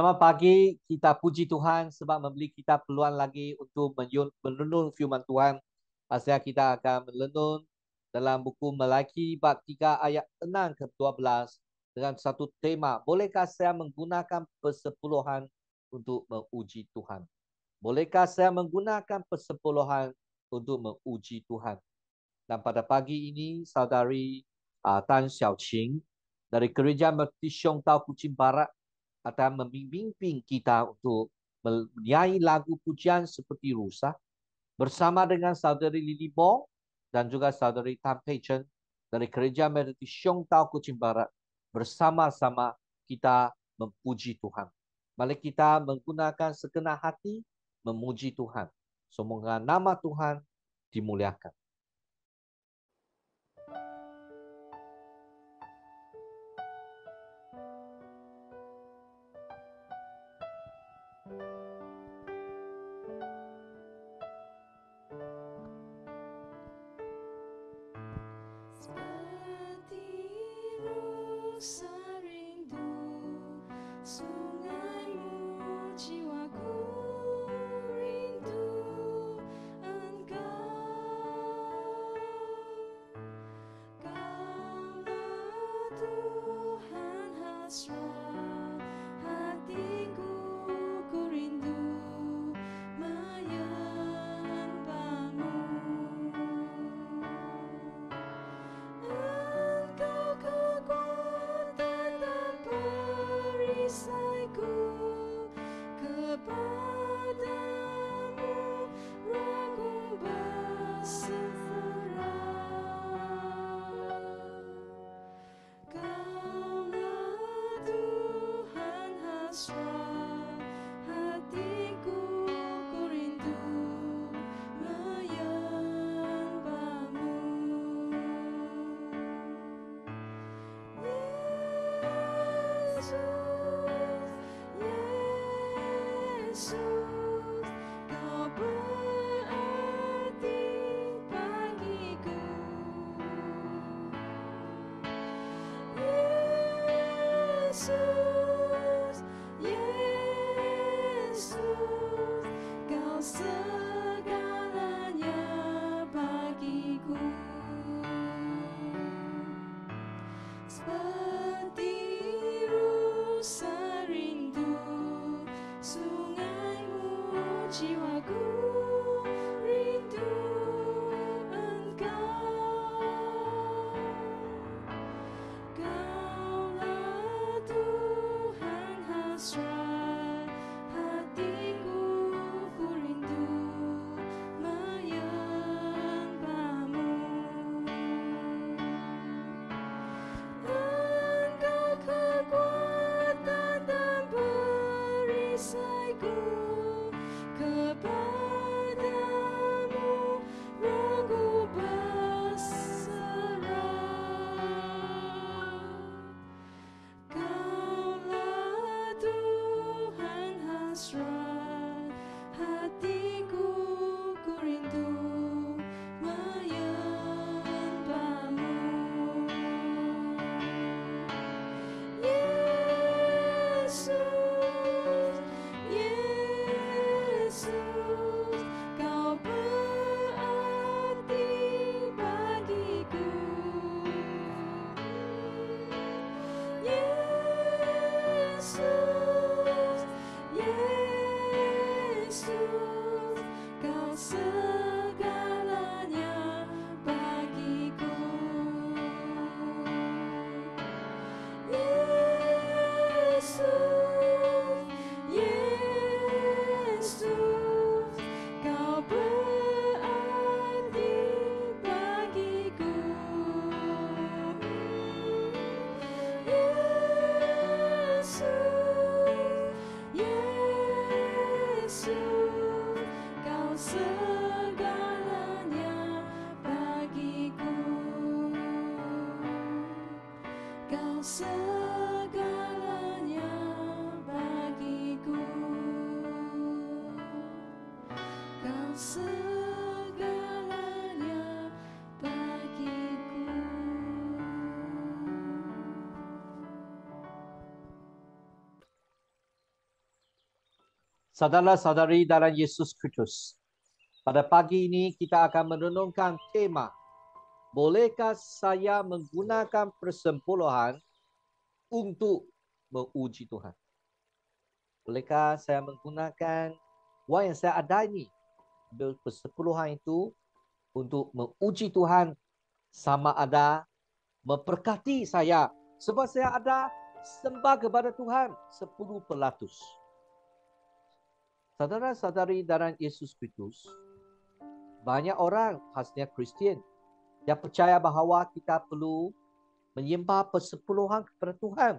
Selamat pagi, kita puji Tuhan sebab memberi kita peluang lagi untuk merenung firman Tuhan. Pasal kita akan merenung dalam buku Melaki bab 3 ayat 6 ke 12 dengan satu tema, bolehkah saya menggunakan persepuluhan untuk menguji Tuhan? Bolehkah saya menggunakan persepuluhan untuk menguji Tuhan? Dan pada pagi ini, saudari Tan Xiaoqing dari Gereja Baptis Siong Tau Kuching Barat akan membimbing kita untuk menyanyi lagu pujian seperti Rusa bersama dengan saudari Lily Bong dan juga saudari Tan Pei Chen dari Gereja Baptis Siong Tau Kuching Barat. Bersama-sama kita memuji Tuhan. Mari kita menggunakan segenap hati memuji Tuhan. Semoga nama Tuhan dimuliakan. Saudara-saudari dalam Yesus Kristus, pada pagi ini kita akan merenungkan tema, bolehkah saya menggunakan persepuluhan untuk menguji Tuhan? Bolehkah saya menggunakan wang yang saya ada ini, persepuluhan itu, untuk menguji Tuhan sama ada memberkati saya, sebab saya ada sembah kepada Tuhan 10%. Saudara-saudari dalam Yesus Kristus, banyak orang khasnya Kristian yang percaya bahawa kita perlu menyembah persepuluhan kepada Tuhan.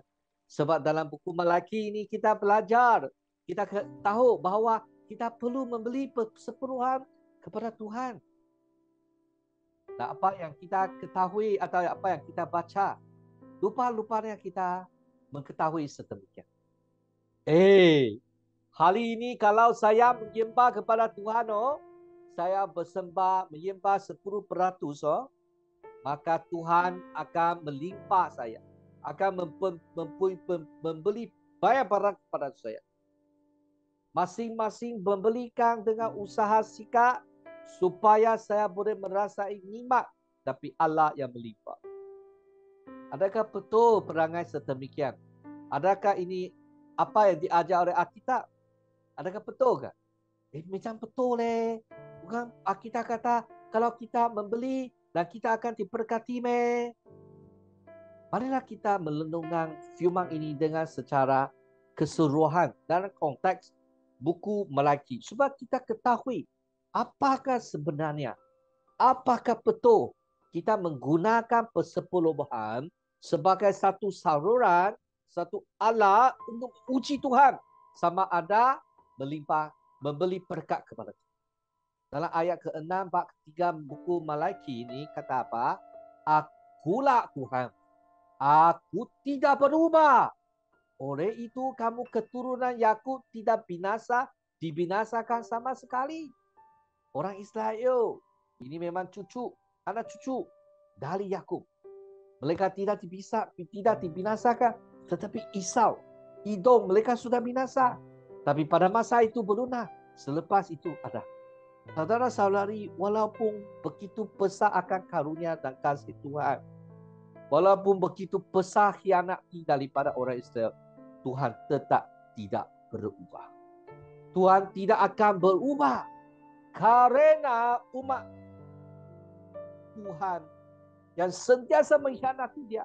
Sebab dalam buku Malaki ini kita belajar, kita tahu bahawa kita perlu membeli persepuluhan kepada Tuhan. Dan apa yang kita ketahui atau apa yang kita baca, lupa-lupanya kita mengetahui sedemikian. Hari ini kalau saya menyembah kepada Tuhan, saya bersembah menyembah 10%, maka Tuhan akan melimpah saya, akan membeli banyak barang kepada saya. Masing-masing membelikan dengan usaha sikap supaya saya boleh merasai nikmat, tapi Allah yang melimpah. Adakah betul perangai sedemikian? Adakah ini apa yang diajar oleh Alkitab? Adakah betul ke? Macam betul Bukan Alkitab kata kalau kita membeli dan kita akan diberkati Marilah kita merenungkan firman ini dengan secara keseluruhan dalam konteks buku Malaki. Sebab kita ketahui apakah sebenarnya, apakah betul kita menggunakan persepuluhan sebagai satu saluran, satu alat untuk uji Tuhan sama ada melimpah, memberi berkat kepada kita. Dalam ayat ke-6 bab ketiga buku Malaki ini kata apa? Akulah Tuhan, aku tidak berubah. Oleh itu kamu keturunan Yakub tidak dibinasakan sama sekali. Orang Israel ini memang anak cucu dari Yakub. Mereka tidak dibinasakan, tetapi Esau, Edom, mereka sudah binasa. Tapi pada masa itu berlunak, selepas itu ada. Saudara-saudari, walaupun begitu besar akan karunia dan kasih Tuhan, walaupun begitu besar khianati daripada orang Israel, Tuhan tetap tidak berubah. Tuhan tidak akan berubah karena umat Tuhan yang sentiasa mengkhianati dia.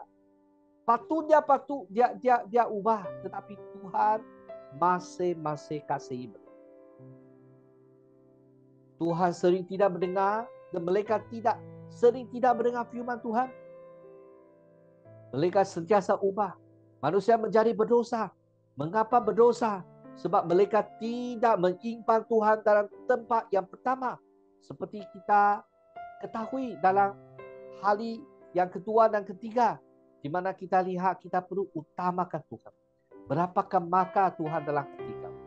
Patut dia ubah, tetapi Tuhan masih kasih. Tuhan sering tidak mendengar dan mereka sering tidak mendengar firman Tuhan. Mereka sentiasa ubah. Manusia menjadi berdosa. Mengapa berdosa? Sebab mereka tidak menyimpan Tuhan dalam tempat yang pertama. Seperti kita ketahui dalam hari yang kedua dan ketiga, di mana kita lihat kita perlu utamakan Tuhan. Berapakah maka Tuhan dalam hati kamu?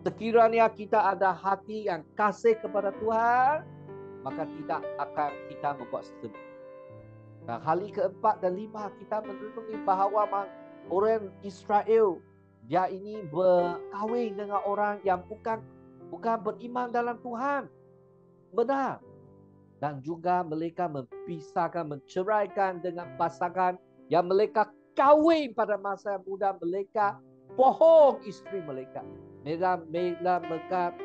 Sekiranya kita ada hati yang kasih kepada Tuhan, maka tidak akan kita membuat sesuatu. Dan hari keempat dan lima kita merenungi bahawa orang Israel dia ini berkahwin dengan orang yang bukan beriman dalam Tuhan. Benar. Dan juga mereka memisahkan, menceraikan dengan pasangan yang mereka kahwin pada masa muda, mereka bohong isteri mereka. Mereka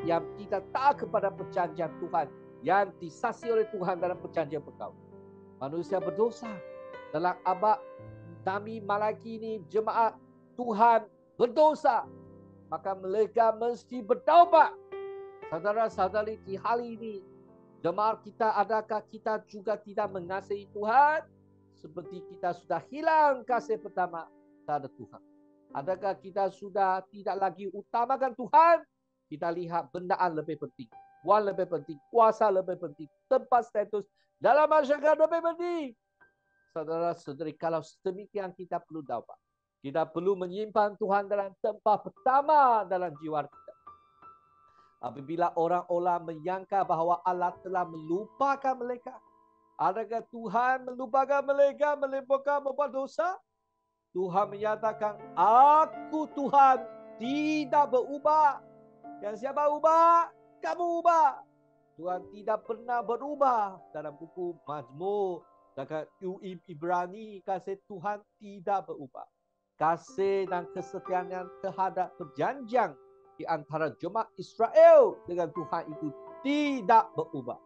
yang tidak taat kepada perjanjian Tuhan, yang disaksi oleh Tuhan dalam perjanjian perkahwinan. Manusia berdosa. Dalam abad Nabi Malaki ini, jemaat Tuhan berdosa, maka mereka mesti bertaubat. Saudara-saudari, di hari ini jemaat kita, adakah kita juga tidak mengasihi Tuhan seperti kita sudah hilang kasih pertama terhadap Tuhan? Adakah kita sudah tidak lagi utamakan Tuhan? Kita lihat bendaan lebih penting, wang lebih penting, kuasa lebih penting, tempat status dalam masyarakat lebih penting. Saudara-saudari, kalau sedemikian kita perlu dapat. Kita perlu menyimpan Tuhan dalam tempat pertama dalam jiwa kita. Apabila orang-orang menyangka bahawa Allah telah melupakan mereka, adakah Tuhan melupakan mereka membuat dosa? Tuhan menyatakan, aku Tuhan tidak berubah. Yang siapa ubah, kamu ubah. Tuhan tidak pernah berubah. Dalam buku Mazmur, dekat Ibrani, kasih Tuhan tidak berubah. Kasih dan kesetiaan terhadap perjanjian di antara jemaat Israel dengan Tuhan itu tidak berubah.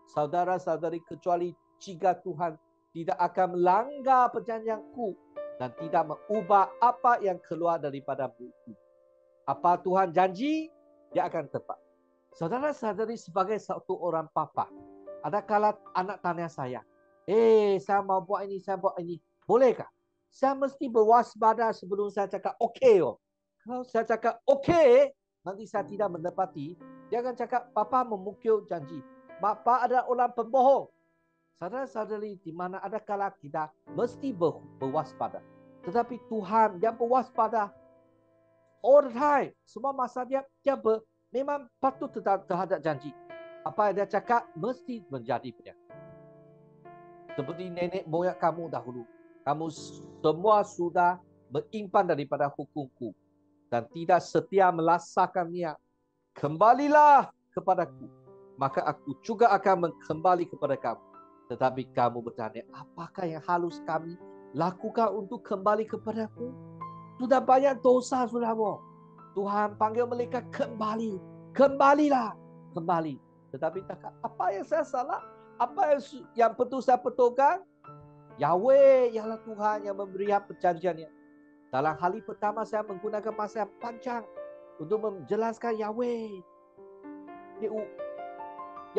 Saudara-saudari, kecuali jika Tuhan tidak akan melanggar perjanjianku dan tidak mengubah apa yang keluar daripada buku. Apa Tuhan janji, dia akan tepat. Saudara-saudari, sebagai satu orang papa, ada kala anak tanya saya, saya mau buat ini, saya buat ini. Bolehkah? Saya mesti berwaspada sebelum saya cakap okey. Kalau saya cakap okey, nanti saya tidak mendapati, dia akan cakap, papa memukul janji. Bapa adalah orang pembohong. Saudara-saudari, di mana ada kala kita mesti berwaspada. Tetapi Tuhan, dia berwaspada all the time. Semua masa dia memang patut terhadap janji. Apa yang dia cakap mesti menjadi benar. Seperti nenek moyang kamu dahulu. Kamu semua sudah berimpan daripada hukumku dan tidak setia melaksanakannya. Kembalilah kepadaku, maka aku juga akan kembali kepada kamu. Tetapi kamu bertanya, apakah yang harus kami lakukan untuk kembali kepadaku? Sudah banyak dosa, saudara. Tuhan panggil mereka kembali. Kembalilah. Kembali. Tetapi apa yang saya salah? Apa yang betul saya betulkan? Yahweh ialah Tuhan yang memberi perjanjiannya. Dalam hari pertama saya menggunakan masa yang panjang untuk menjelaskan Yahweh.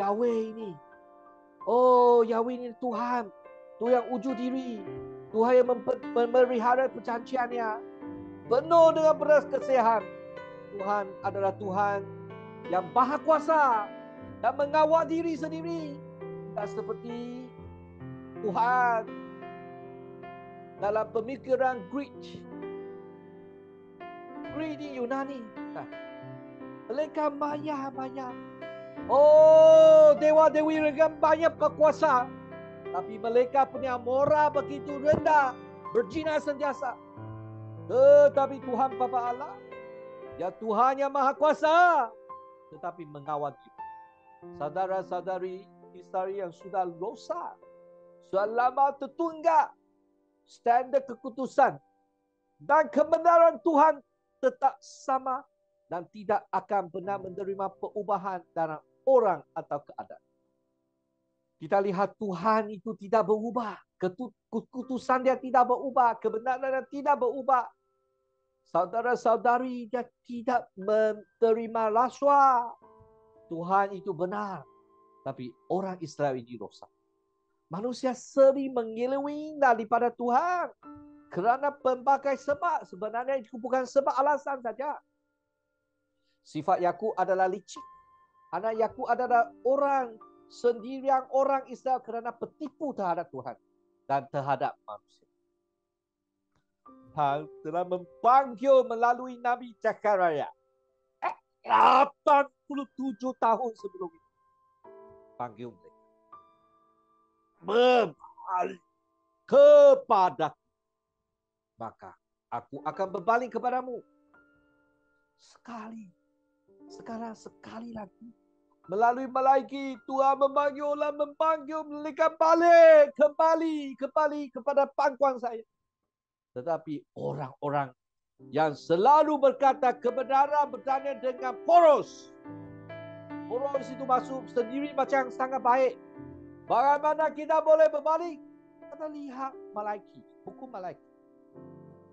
Yahweh ini. Oh, Yahweh ini Tuhan. Tuhan yang wujud diri. Tuhan yang memelihara perjanjiannya. Penuh dengan beras kasihan. Tuhan adalah Tuhan yang maha kuasa dan mengawal diri sendiri. Tak seperti Tuhan dalam pemikiran Greek di Yunani. Mereka maya. Oh, dewa-dewi mereka banyak berkuasa. Tapi mereka punya moral begitu rendah. Berzina sentiasa. Tetapi Tuhan Bapa Allah, ya Tuhan yang maha kuasa, tetapi mengawal kita. Saudara-saudari Israel yang sudah dosa, sudah lama tertunggak, standar keputusan dan kebenaran Tuhan tetap sama dan tidak akan pernah menerima perubahan dalam orang atau keadaan. Kita lihat Tuhan itu tidak berubah. Keputusan dia tidak berubah. Kebenaran dia tidak berubah. Saudara-saudari, dia tidak menerima rasuah. Tuhan itu benar. Tapi orang Israel ini rosak. Manusia sering mengelewing daripada Tuhan. Kerana pelbagai sebab. Sebenarnya itu bukan sebab alasan saja. Sifat Yakub adalah licik. Anak Yakub adalah orang sendirian orang Israel kerana bertipu terhadap Tuhan dan terhadap manusia. Tuhan telah memanggil melalui Nabi Zakaria 87 tahun sebelum itu. Panggil mereka. Berbalik kepadaku. Maka aku akan berbalik kepadamu. Sekali lagi. Melalui malaikat Tuhan memanggil mereka balik kembali kepada pangkuan saya. Tetapi orang-orang yang selalu berkata kebenaran bertanya dengan poros. Poros itu masuk sendiri macam sangat baik. Bagaimana kita boleh berbalik? Kita lihat malaikat, hukum malaikat.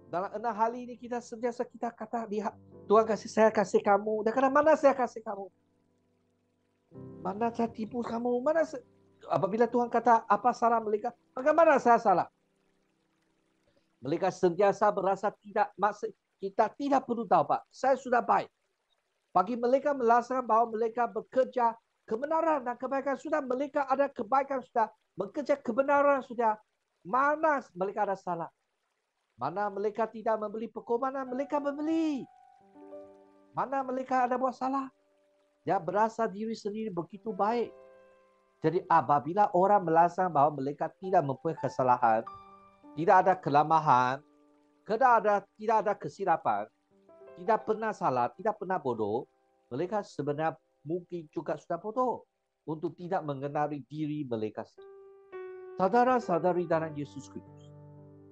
Dalam 6 hari ini kita sentiasa kita kata lihat Tuhan saya kasih kamu. Dan mana saya kasih kamu? Mana saya tipu kamu? Apabila Tuhan kata apa salah mereka? Bagaimana saya salah? Mereka sentiasa berasa kita tidak perlu tahu, Pak. Saya sudah baik. Bagi mereka melaksanakan bahwa mereka bekerja kebenaran dan kebaikan sudah. Mereka ada kebaikan sudah. Bekerja kebenaran sudah. Mana mereka ada salah? Mana mereka tidak membeli perkorbanan? Mereka membeli. Mana mereka ada buat salah? Dia berasa diri sendiri begitu baik. Jadi apabila orang melaksanakan bahwa mereka tidak mempunyai kesalahan, tidak ada kelemahan, tidak ada kesilapan, tidak pernah salah, tidak pernah bodoh, Mereka sebenarnya mungkin juga sudah bodoh untuk tidak mengenali diri mereka sendiri. Saudara-saudari dalam Yesus Kristus,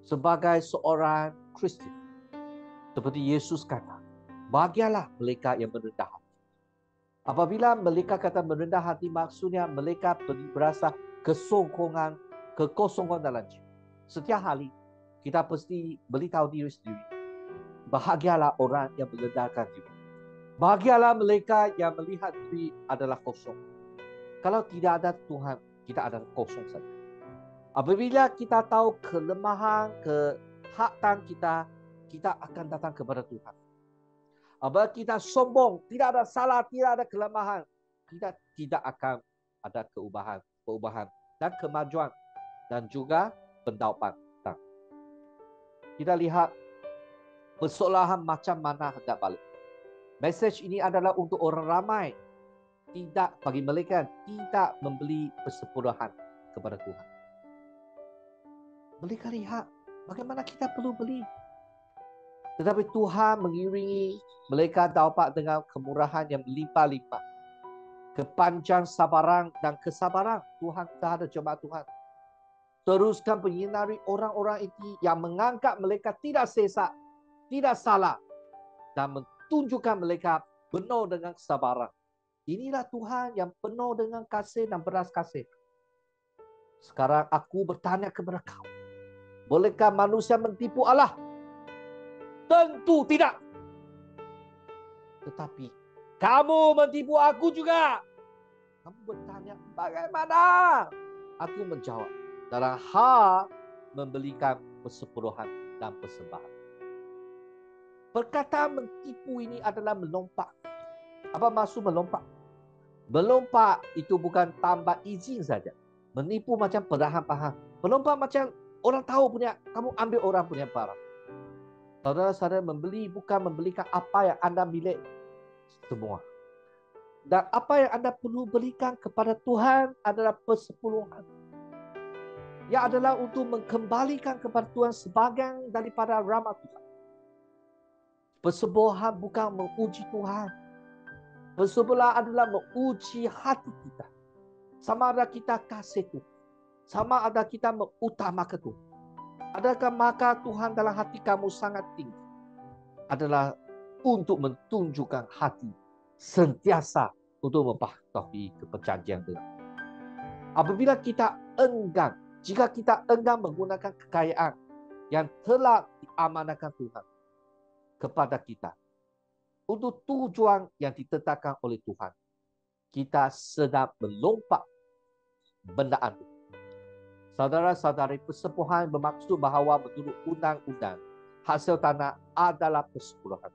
sebagai seorang Kristen, seperti Yesus kata, bahagialah mereka yang merendah hati. Apabila mereka kata merendah hati, maksudnya mereka berasa kekosongan dalam jiwa. Setiap hari kita pasti beritahu diri sendiri, bahagialah orang yang merendahkan diri. Bahagialah mereka yang melihat diri adalah kosong. Kalau tidak ada Tuhan, kita adalah kosong saja. Apabila kita tahu kelemahan, kehatan kita, kita akan datang kepada Tuhan. Apabila kita sombong, tidak ada salah, tidak ada kelemahan, kita tidak akan ada perubahan dan kemajuan dan juga pendaupan. Kita lihat persoalan macam mana hendak balik. Mesej ini adalah untuk orang ramai, tidak bagi mereka tidak membeli persepuluhan kepada Tuhan. Mereka lihat bagaimana kita perlu beli. Tetapi Tuhan mengiringi mereka dapat dengan kemurahan yang berlimpah-limpah. Kepanjang sabaran dan kesabaran Tuhan terhadap jemaat Tuhan. Teruskan menyinari orang-orang itu yang menganggap mereka tidak sesat, tidak salah, dan menunjukkan mereka penuh dengan kesabaran. Inilah Tuhan yang penuh dengan kasih dan belas kasih. Sekarang aku bertanya kepada kau, bolehkah manusia mentipu Allah? Tentu tidak. Tetapi kamu mentipu aku juga. Kamu bertanya, bagaimana? Aku menjawab, dalam hal membelikan persepuluhan dan persembahan. Perkataan mentipu ini adalah melompat. Apa maksud melompat? Melompat itu bukan tanpa izin saja. Menipu macam perlahan-lahan. Melompat macam orang tahu punya, kamu ambil orang punya barang. Saudara-saudara membeli bukan membelikan apa yang Anda milik semua. Dan apa yang Anda perlu berikan kepada Tuhan adalah persepuluhan. Yang adalah untuk mengembalikan kepada Tuhan sebagian daripada rahmat Tuhan. Persepuluhan bukan menguji Tuhan. Persepuluhan adalah menguji hati kita. Sama ada kita kasih Tuhan. Sama ada kita mengutamakan Tuhan. Adakah maka Tuhan dalam hati kamu sangat tinggi? Adalah untuk menunjukkan hati sentiasa untuk mematuhi perjanjian dengan. Apabila kita enggan, jika kita enggan menggunakan kekayaan yang telah diamanahkan Tuhan kepada kita untuk tujuan yang ditetapkan oleh Tuhan, kita sedang melompat bendaan itu. Saudara-saudari, persepuluhan bermaksud bahawa menurut undang-undang hasil tanah adalah persepuluhan.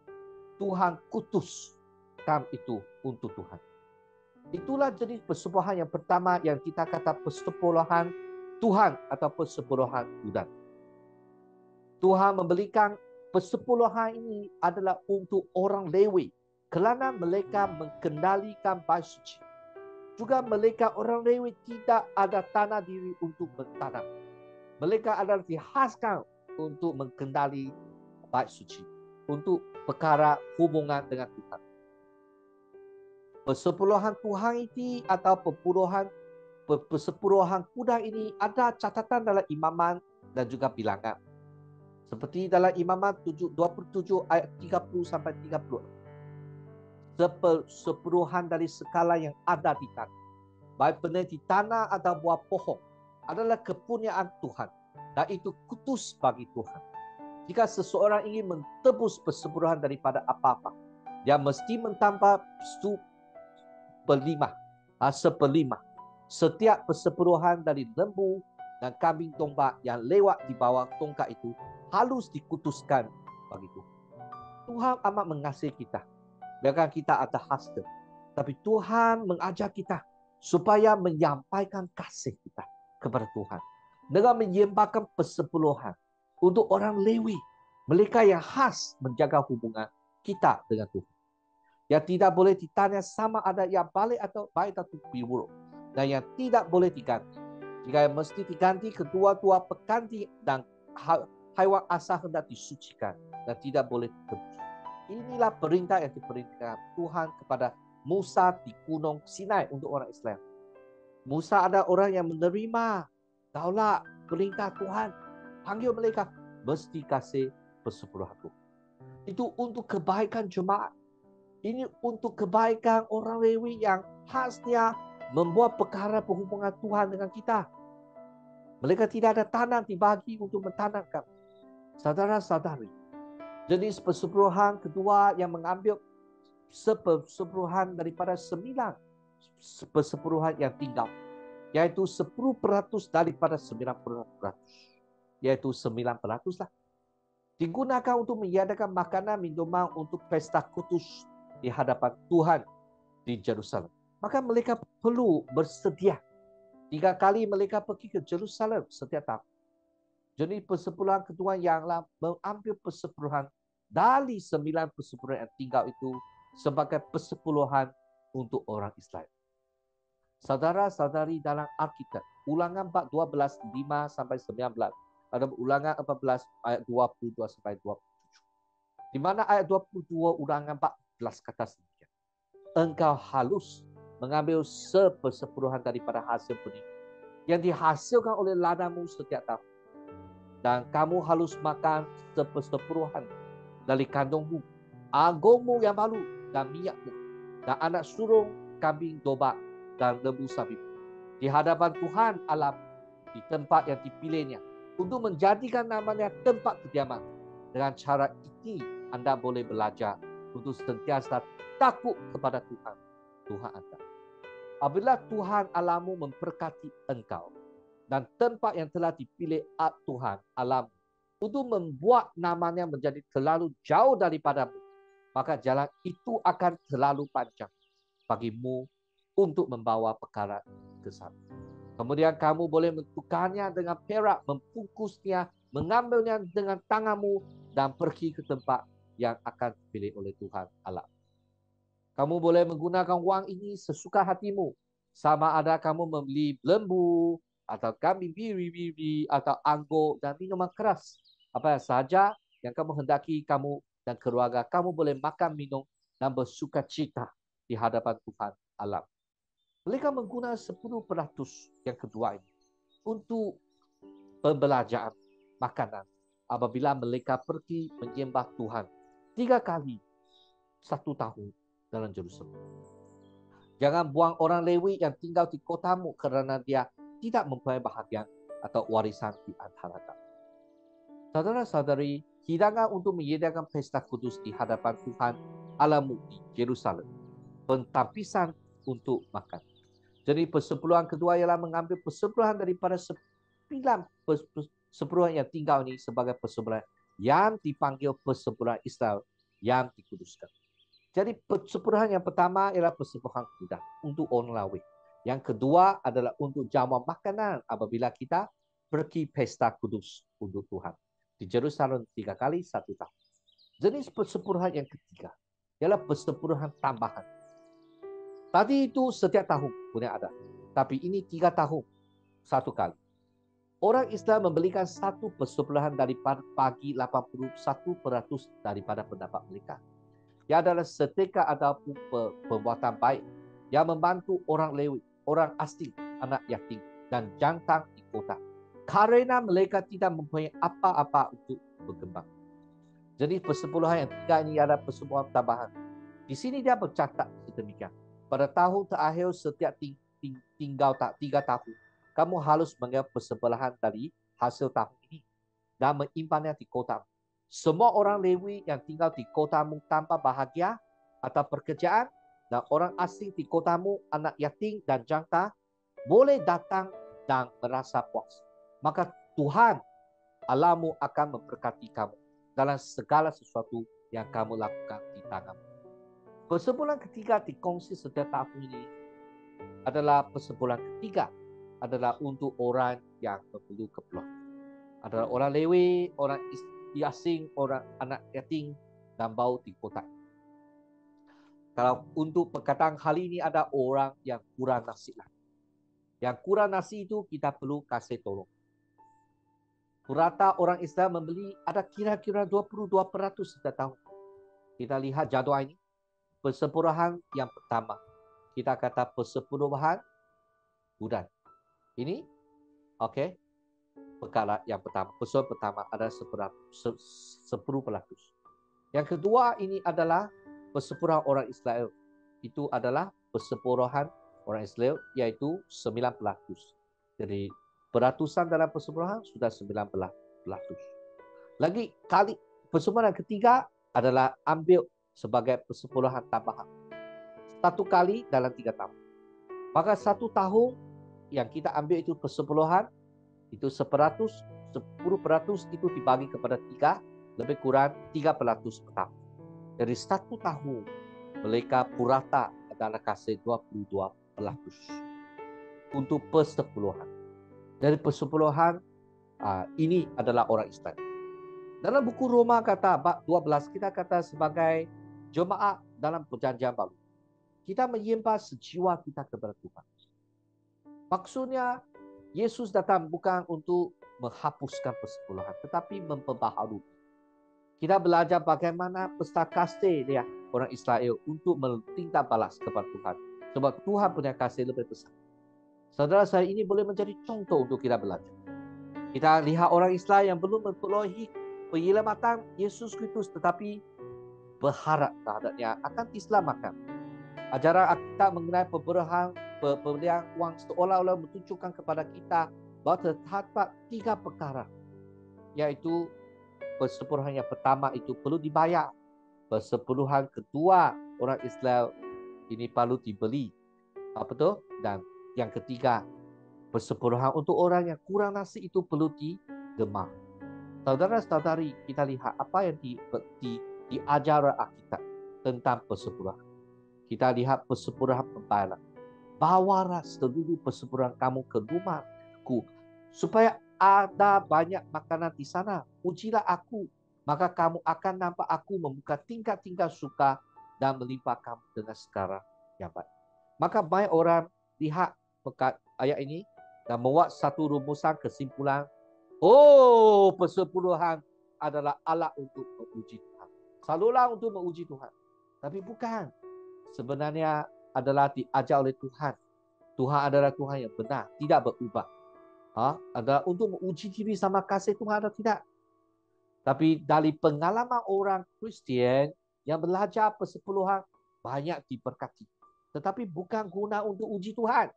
Tuhan kutuskan itu untuk Tuhan. Itulah jenis persepuluhan yang pertama yang kita kata persepuluhan Tuhan atau persepuluhan Tuhan. Tuhan memberikan persepuluhan ini adalah untuk orang Lewi kerana mereka mengendalikan bait suci. Juga mereka orang Lewi tidak ada tanah diri untuk bertanam. Mereka adalah dihaskan untuk mengendali bait suci, untuk perkara hubungan dengan Tuhan. Persepuluhan Tuhan itu atau persepuluhan kuda ini ada catatan dalam Imaman dan juga bilangan. Seperti dalam Imaman 27 ayat 30 sampai 36. Sepuluhan dari segala yang ada di tanah, baik benih di tanah atau buah pohon, adalah kepunyaan Tuhan, dan itu kudus bagi Tuhan. Jika seseorang ingin mentebus persepuluhan daripada apa-apa, dia mesti mentambah seperlima. Setiap persepuluhan dari lembu dan kambing domba yang lewat di bawah tongkat itu harus dikutuskan bagi Tuhan. Tuhan amat mengasihi kita. Biarkan kita ada hasrat, tapi Tuhan mengajar kita supaya menyampaikan kasih kita kepada Tuhan dengan menyembahkan persepuluhan untuk orang Lewi, mereka yang khas menjaga hubungan kita dengan Tuhan. Yang tidak boleh ditanya sama ada yang baik atau buruk, dan yang tidak boleh diganti. Jika yang mesti diganti, kedua-dua peganti dan haiwan asal hendak disucikan dan tidak boleh ditebus. Inilah perintah yang diperintahkan Tuhan kepada Musa di Gunung Sinai untuk orang Israel. Musa ada orang yang menerima daulat perintah Tuhan. Panggil mereka, mesti kasih persepuluhan itu. Itu untuk kebaikan jemaat. Ini untuk kebaikan orang Lewi yang khasnya membuat perkara perhubungan Tuhan dengan kita. Mereka tidak ada tanah dibagi untuk mentanamkan. Saudara-saudari, jenis persepuluhan kedua yang mengambil persepuluhan daripada 9 persepuluhan yang tinggal, yaitu 10% daripada 90%, yaitu 9% lah, digunakan untuk menyediakan makanan minuman untuk pesta kudus di hadapan Tuhan di Jerusalem. Maka mereka perlu bersedia. 3 kali mereka pergi ke Jerusalem setiap tahun. Jadi persepuluhan kedua yang mengambil persepuluhan dari 9 persepuluhan yang tinggal itu sebagai persepuluhan untuk orang Israel. Saudara-saudari dalam Alkitab, Ulangan 4, 12, 5 sampai 19. Ada Ulangan 14 ayat 22 sampai 27. Di mana ayat 22 Ulangan 14 kata sedemikian. Engkau halus mengambil sepersepuluhan daripada hasil benih yang dihasilkan oleh ladangmu setiap tahun. Dan kamu harus makan sepersepuluhan dari kandungmu, agungmu yang baru dan minyakmu, dan anak sulung, kambing domba, dan lembu sapi di hadapan Tuhan Allah di tempat yang dipilihnya untuk menjadikan namanya tempat kediaman. Dengan cara ini Anda boleh belajar untuk sentiasa takut kepada Tuhan, Tuhan Anda. Apabila Tuhan Allahmu memberkati engkau dan tempat yang telah dipilih Tuhan Allahmu untuk membuat namanya menjadi terlalu jauh daripadamu, maka jalan itu akan terlalu panjang bagimu untuk membawa perkara ke sana. Kemudian kamu boleh mentukarnya dengan perak, membungkusnya, mengambilnya dengan tanganmu, dan pergi ke tempat yang akan dipilih oleh Tuhan Allah. Kamu boleh menggunakan wang ini sesuka hatimu. Sama ada kamu membeli lembu, atau kambing biri-biri, atau anggur dan minuman keras. Apa sahaja yang kamu hendaki, kamu dan keluarga kamu boleh makan, minum, dan bersuka cita di hadapan Tuhan Allah. Mereka menggunakan 10% yang kedua ini untuk pembelajaran makanan apabila mereka pergi menyembah Tuhan 3 kali 1 tahun dalam Jerusalem. Jangan buang orang Lewi yang tinggal di kotamu kerana dia tidak mempunyai bahagian atau warisan di antara kamu. Saudara-saudari, hidangan untuk menyediakan pesta kudus di hadapan Tuhan Allahmu di Yerusalem. Pentapisan untuk makan. Jadi persepuluhan kedua ialah mengambil persepuluhan daripada 9 persepuluhan yang tinggal ini sebagai persepuluhan yang dipanggil persepuluhan Israel yang dikuduskan. Jadi persepuluhan yang pertama ialah persepuluhan kuda untuk orang Lewi. Yang kedua adalah untuk jamuan makanan apabila kita pergi pesta kudus untuk Tuhan di Jerusalem 3 kali 1 tahun. Jenis persepuluhan yang ketiga ialah persepuluhan tambahan. Tadi itu setiap tahun punya ada, tapi ini 3 tahun 1 kali. Orang Islam memberikan 1/10 daripada bagi 81% daripada pendapat mereka. Ia adalah sedekah ataupun perbuatan baik yang membantu orang Lewi, orang asing, anak yatim, dan jantan di kota. Karena mereka tidak mempunyai apa-apa untuk berkembang. Jadi persepuluhan yang 3 ini adalah persepuluhan tambahan. Di sini dia bercatat sedemikian. Pada tahun terakhir setiap tinggal 3 tahun, kamu harus mengambil persepuluhan dari hasil tahun ini dan menyimpannya di kota. Semua orang Lewi yang tinggal di kotamu tanpa bahagia atau pekerjaan dan orang asing di kotamu, anak yatim dan jangka, boleh datang dan merasa puas. Maka Tuhan Allahmu akan memberkati kamu dalam segala sesuatu yang kamu lakukan di tanganmu. Persepuluhan ketiga dikongsi setiap tahun ini adalah persepuluhan ketiga adalah untuk orang yang perlu keperluan. Adalah orang Lewi, orang asing, orang anak yatim dan bau di kota. Kalau untuk perkataan hal ini ada orang yang kurang nasi lah. Yang kurang nasi itu kita perlu kasih tolong. Rata orang Islam membeli ada kira-kira 22% setiap tahun. Kita lihat jadual ini. Persepuluhan yang pertama. Kita kata persepuluhan bulan. Ini, okey, perkara yang pertama. Persepuluhan pertama adalah 10%. Yang kedua ini adalah persepuluhan orang Israel. Itu adalah persepuluhan orang Israel, iaitu 9%. Jadi peratusan dalam persepuluhan sudah 9%. Lagi kali persepuluhan ketiga adalah ambil sebagai persepuluhan tambahan. 1 kali dalam 3 tahun. Maka 1 tahun yang kita ambil itu persepuluhan, itu 10% itu dibagi kepada 3, lebih kurang 3% per tahun. Dari 1 tahun mereka purata adalah kasih 22% untuk persepuluhan. Dari persepuluhan ini adalah orang Israel. Dalam buku Roma kata bab 12 kita kata sebagai jemaat dalam perjanjian baru. Kita menyembah sejiwa kita kepada Tuhan. Maksudnya Yesus datang bukan untuk menghapuskan persepuluhan, tetapi memperbaharui. Kita belajar bagaimana pesta kasih dia orang Israel untuk meminta balas kepada Tuhan. Sebab Tuhan punya kasih lebih besar. Saudara saya, ini boleh menjadi contoh untuk kita belajar. Kita lihat orang Israel yang belum memperolehi penyelamatan Yesus Kristus, tetapi berharap terhadapnya akan diselamatkan. Ajaran Alkitab mengenai pemberian wang seolah-olah menunjukkan kepada kita bahawa terdapat 3 perkara, iaitu persepuluhan yang pertama itu perlu dibayar, persepuluhan kedua orang Israel ini perlu dibeli, betul, dan yang ketiga persepuluhan untuk orang yang kurang nasi itu perlu digemar. Saudara-saudari, kita lihat apa yang diajar Alkitab tentang persepuluhan. Kita lihat persepuluhan pembayaran. Bawalah seluruh persepuluhan kamu ke rumahku, supaya ada banyak makanan di sana. Ujilah aku, maka kamu akan nampak aku membuka tingkat-tingkat suka dan melimpah kamu dengan segala yang baik. Maka banyak orang lihat ayat ini dan membuat satu rumusan kesimpulan, oh, persepuluhan adalah alat untuk menguji Tuhan. Selalulah untuk menguji Tuhan. Tapi bukan. Sebenarnya adalah diajar oleh Tuhan. Tuhan adalah Tuhan yang benar, tidak berubah. Adalah untuk menguji diri sama kasih Tuhan atau tidak. Tapi dari pengalaman orang Kristian yang belajar persepuluhan, banyak diberkati. Tetapi bukan guna untuk uji Tuhan.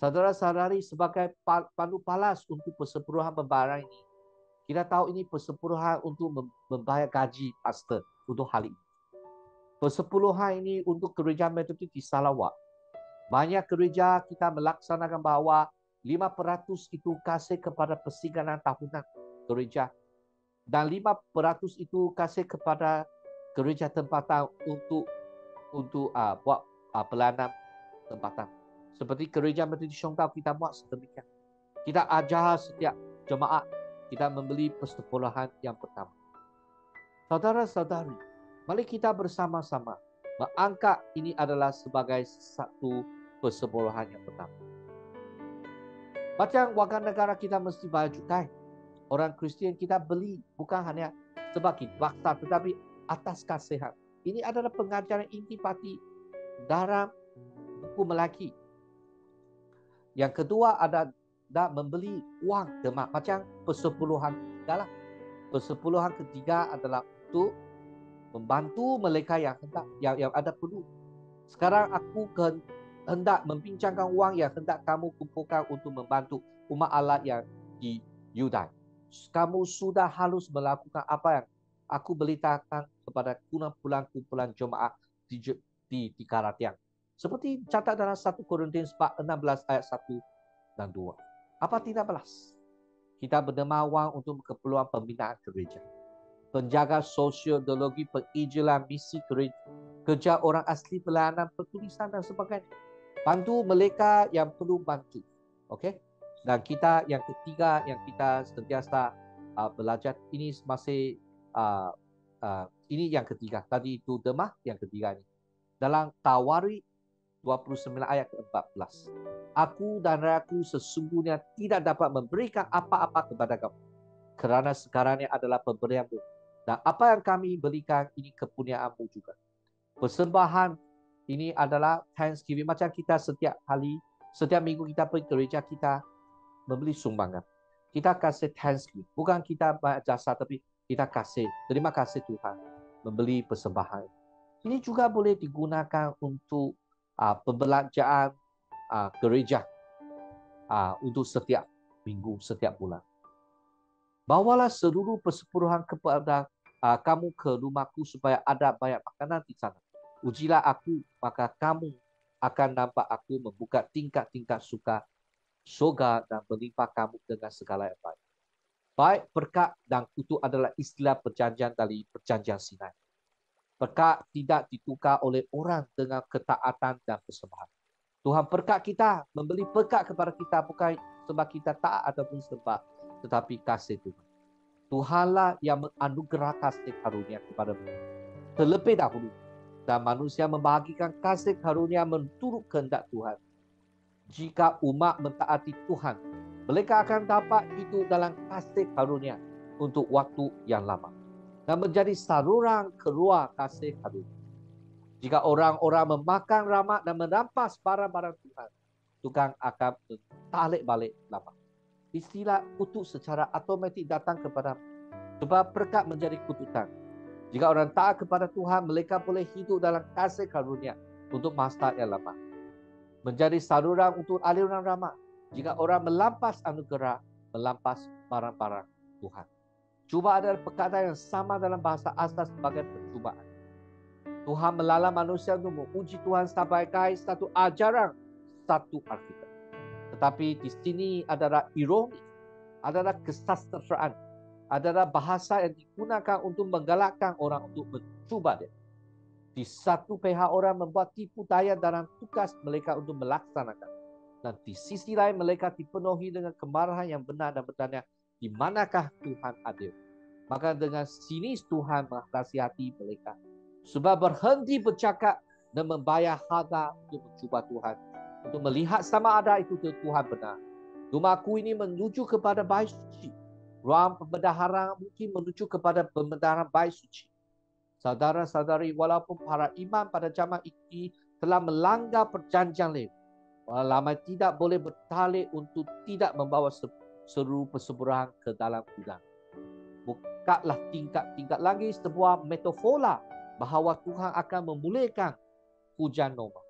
Saudara-saudari, sebagai pandu palas untuk persepuluhan pembayaran ini, kita tahu ini persepuluhan untuk membayar gaji pastor untuk hal ini. Persepuluhan ini untuk gereja Metodis di Sarawak. Banyak gereja kita melaksanakan bahawa 5% itu kasih kepada persiganan tahunan gereja. Dan 5% itu kasih kepada gereja tempatan untuk buat pelayanan tempatan. Seperti gereja Metodis Syongtau kita buat sedemikian. Kita ajar setiap jemaat kita membeli persepuluhan yang pertama. Saudara-saudari, mari kita bersama-sama mengangkat ini adalah sebagai satu persepuluhan yang pertama. Macam warga negara kita mesti bayar cukai. Orang Kristian kita beli bukan hanya sebagai baksa, tetapi atas kasihan. Ini adalah pengajaran intipati dalam buku Melaki. Yang kedua ada membeli uang demak, macam persepuluhan ketiga lah. Persepuluhan ketiga adalah untuk membantu mereka yang ada perlu. Sekarang aku hendak membincangkan uang yang hendak kamu kumpulkan untuk membantu umat Allah yang di Yudai. Kamu sudah harus melakukan apa yang aku beritakan kepada kumpulan jemaat di Karatiang. Seperti catat dalam 1 Korintus 16 ayat 1 dan 2. Apa tidak balas? Kita berderma wang untuk keperluan pembinaan gereja, penjaga sosiologi, penginjilan misi gereja, kerja orang asli pelayanan, pertulisan dan sebagainya. Bantu mereka yang perlu bantu. Okey? Dan kita yang ketiga yang kita sentiasa belajar ini masih ini yang ketiga. Tadi itu demah, yang ketiga ini. Dalam Tawarikh 29 ayat ke-14. Aku dan rakyatku sesungguhnya tidak dapat memberikan apa-apa kepada kamu, kerana sekarang ini adalah pemberianmu. Dan apa yang kami berikan ini kepunyaan-Mu juga. Persembahan ini adalah thanksgiving. Macam kita setiap hari, setiap minggu kita pergi ke gereja, kita membeli sumbangan. Kita kasih thanksgiving. Bukan kita bayar jasa, tapi kita kasih. Terima kasih Tuhan. Membeli persembahan. Ini juga boleh digunakan untuk pembelanjaan gereja untuk setiap minggu, setiap bulan. Bawalah seluruh persepuluhan kepada kamu ke rumahku supaya ada banyak makanan di sana. Ujilah aku, maka kamu akan nampak aku membuka tingkat-tingkat surga dan melimpah kamu dengan segala yang baik. Baik, berkat dan kutuk adalah istilah perjanjian dari perjanjian Sinai. Berkat tidak ditukar oleh orang dengan ketaatan dan persembahan. Tuhan berkat kita, memberi berkat kepada kita bukan sebab kita taat ataupun sembah, tetapi kasih Tuhan. Tuhanlah yang menganugerah kasih karunia kepada mereka terlebih dahulu, dan manusia membahagikan kasih karunia menurut kehendak Tuhan. Jika umat mentaati Tuhan, mereka akan dapat hidup dalam kasih karunia untuk waktu yang lama dan menjadi saluran keluar kasih karunia. Jika orang-orang memakan ramak dan merampas barang-barang Tuhan, Tuhan akan tarik balik lama. Istilah kutuk secara automatik datang kepada sebab berkat menjadi kutukan. Jika orang taat kepada Tuhan, mereka boleh hidup dalam kasih karunia untuk masa yang lama. Menjadi saluran untuk aliran rahmat. Jika orang melampas anugerah, melampas barang-barang Tuhan. Cubaan adalah perkataan yang sama dalam bahasa asal sebagai percubaan. Tuhan melarang manusia untuk menguji Tuhan sebagai satu ajaran, satu Alkitab. Tetapi di sini adalah ironi, adalah kesastraan, adalah bahasa yang digunakan untuk menggalakkan orang untuk mencuba dia. Di satu pihak orang membuat tipu daya dalam tugas mereka untuk melaksanakan. Dan di sisi lain mereka dipenuhi dengan kemarahan yang benar dan bertanya, di manakah Tuhan adil? Maka dengan sinis Tuhan menasihati mereka. Sebab berhenti bercakap dan membayar harga untuk mencuba Tuhan. Untuk melihat sama ada itu Tuhan benar. Rumahku ini menuju kepada bait suci. Ruang pembendaharaan mungkin menuju kepada pembendaharaan bait suci. Saudara-saudari, walaupun para imam pada zaman ini telah melanggar perjanjian Lewi, lama tidak boleh bertalik untuk tidak membawa seluruh persemburahan ke dalam gudang. Bukalah tingkat-tingkat lagi sebuah metafora bahawa Tuhan akan memulihkan hujan Noah.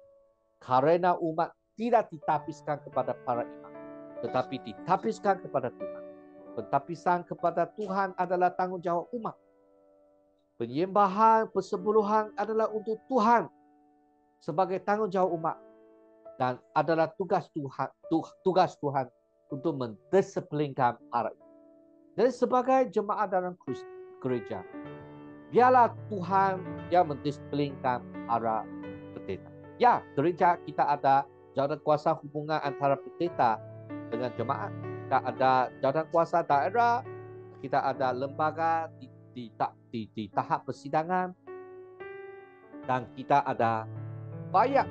Karena umat tidak ditapiskan kepada para imam, tetapi ditapiskan kepada Tuhan. Pentapisan kepada Tuhan adalah tanggungjawab umat. Penyembahan, persepuluhan adalah untuk Tuhan sebagai tanggungjawab umat dan adalah tugas Tuhan untuk mendisiplinkan para imam. Dan sebagai jemaat dalam gereja, biarlah Tuhan yang mendisiplinkan para pendeta. Ya, gereja kita ada jawatan kuasa hubungan antara pendeta dengan jemaat. Kita ada jawatan kuasa daerah, kita ada lembaga di tahap persidangan, dan kita ada banyak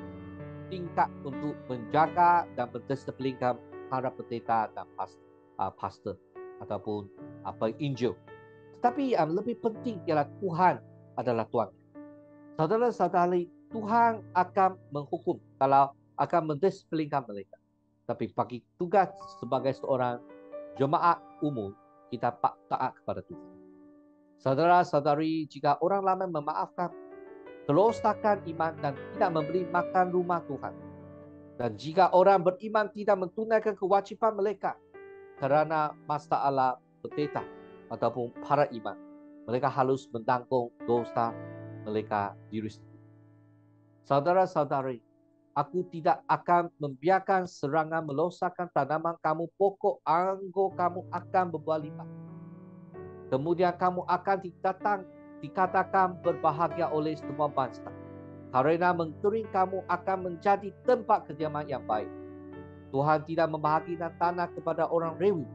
tingkat untuk menjaga dan mendisiplinkan para pendeta dan pastor ataupun Injil. Tetapi yang lebih penting ialah Tuhan adalah Tuhan. Saudara-saudari, Tuhan akan menghukum kalau akan mendisiplinkan mereka. Tapi bagi tugas sebagai seorang jemaat umum, kita taat kepada Tuhan. Saudara-saudari, jika orang ramai memaafkan kerosakan iman dan tidak memberi makan rumah Tuhan, dan jika orang beriman tidak menunaikan kewajipan mereka kerana masalah pendeta ataupun para imam, mereka harus menanggung dosa mereka diri sendiri. Saudara-saudari, aku tidak akan membiarkan serangan merosakkan tanaman kamu, pokok anggur kamu akan berbuah limpah. Kemudian kamu akan dikatakan berbahagia oleh semua bangsa. Karena mengering kamu akan menjadi tempat kediaman yang baik. Tuhan tidak membahagikan tanah kepada orang Lewi,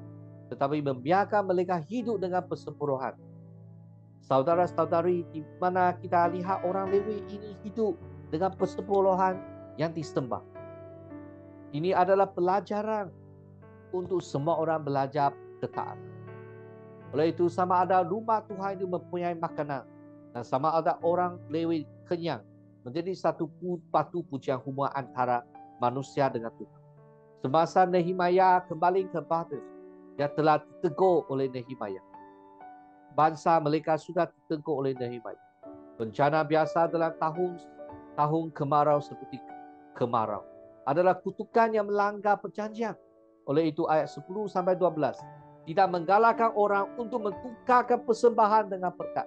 tetapi membiarkan mereka hidup dengan persempurnaan. Saudara-saudari, di mana kita lihat orang Lewi ini hidup dengan persempurnaan yang disembah. Ini adalah pelajaran untuk semua orang belajar ketaatan. Oleh itu, sama ada rumah Tuhan itu mempunyai makanan, dan sama ada orang Lewi kenyang, menjadi satu patu pujian hubungan antara manusia dengan Tuhan. Semasa Nehemiah kembali ke Babel, dia telah ditegur oleh Nehemiah. Bangsa mereka sudah ditegur oleh Nehemiah. Bencana biasa dalam tahun kemarau seperti kemarau adalah kutukan yang melanggar perjanjian. Oleh itu ayat 10 sampai 12 tidak menggalakkan orang untuk mentukarkan persembahan dengan berkat,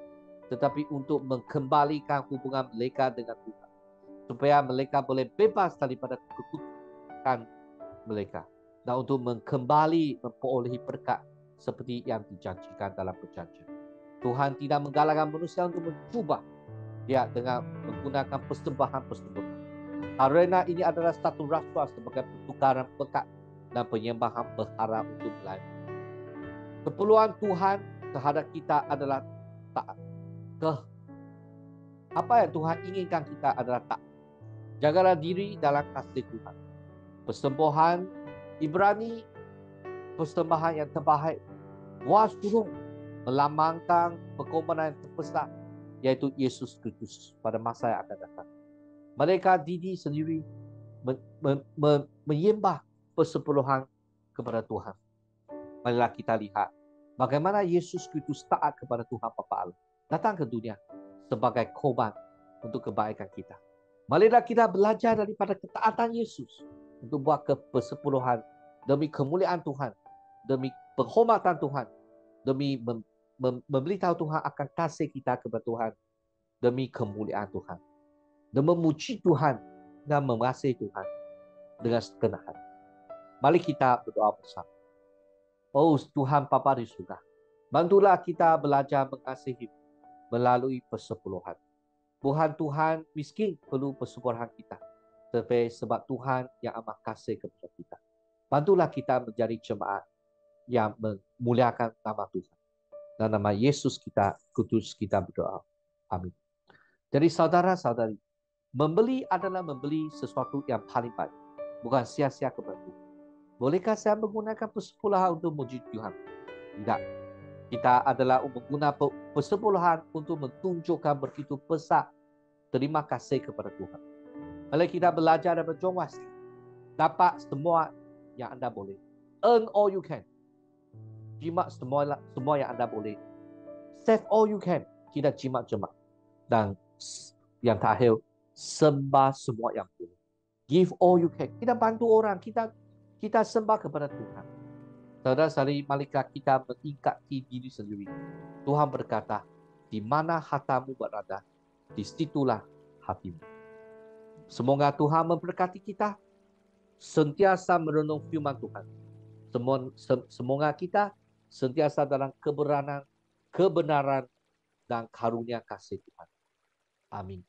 tetapi untuk mengembalikan hubungan mereka dengan Tuhan, supaya mereka boleh bebas daripada kutukan mereka, dan untuk mengembali memperolehi berkat seperti yang dijanjikan dalam perjanjian. Tuhan tidak menggalakkan manusia untuk mencuba dia dengan menggunakan persembahan-persembahan. Karena ini adalah satu rasuah sebagai pertukaran berkat dan penyembahan berhala untuk melayani. Keperluan Tuhan terhadap kita adalah taat. Apa yang Tuhan inginkan kita adalah taat. Jagalah diri dalam kasih Tuhan. Persembahan Ibrani, persembahan yang terbaik, buah surung, melambangkan pengorbanan yang terbesar, yaitu Yesus Kristus pada masa yang akan datang. Mereka diri sendiri menyembah persepuluhan kepada Tuhan. Marilah kita lihat bagaimana Yesus Kristus taat kepada Tuhan Bapa Allah, datang ke dunia sebagai korban untuk kebaikan kita. Marilah kita belajar daripada ketaatan Yesus untuk buat persepuluhan demi kemuliaan Tuhan, demi penghormatan Tuhan, demi memberitahu Tuhan akan kasih kita kepada Tuhan, demi kemuliaan Tuhan, dan memuji Tuhan dan mengasihi Tuhan dengan segenap hati. Mari kita berdoa bersama. Oh Tuhan Bapa di surga, bantulah kita belajar mengasihi melalui persepuluhan. Bukan Tuhan miskin perlu persepuluhan kita, tetapi sebab Tuhan yang amat kasih kepada kita. Bantulah kita menjadi jemaat yang memuliakan nama Tuhan. Dan nama Yesus kita, kudus kita berdoa. Amin. Jadi saudara-saudari, membeli adalah membeli sesuatu yang paling baik, bukan sia-sia kepada Tuhan. Bolehkah saya menggunakan persepuluhan untuk memuji Tuhan? Tidak. Kita adalah menggunakan persepuluhan untuk menunjukkan begitu besar terima kasih kepada Tuhan. Mari kita belajar daripada John Wesley. Dapat semua yang anda boleh. Earn all you can. Jimat semua yang anda boleh. Save all you can. Kita jimat-jimat. Dan yang terakhir, sembah semua yang boleh. Give all you can. Kita bantu orang. Kita sembah kepada Tuhan. Saudara-saudari, marilah kita mengingati diri sendiri. Tuhan berkata, di mana hartamu berada, di situlah hatimu. Semoga Tuhan memberkati kita, sentiasa merenung firman Tuhan. Semoga kita sentiasa dalam kebenaran dan karunia kasih Tuhan. Amin.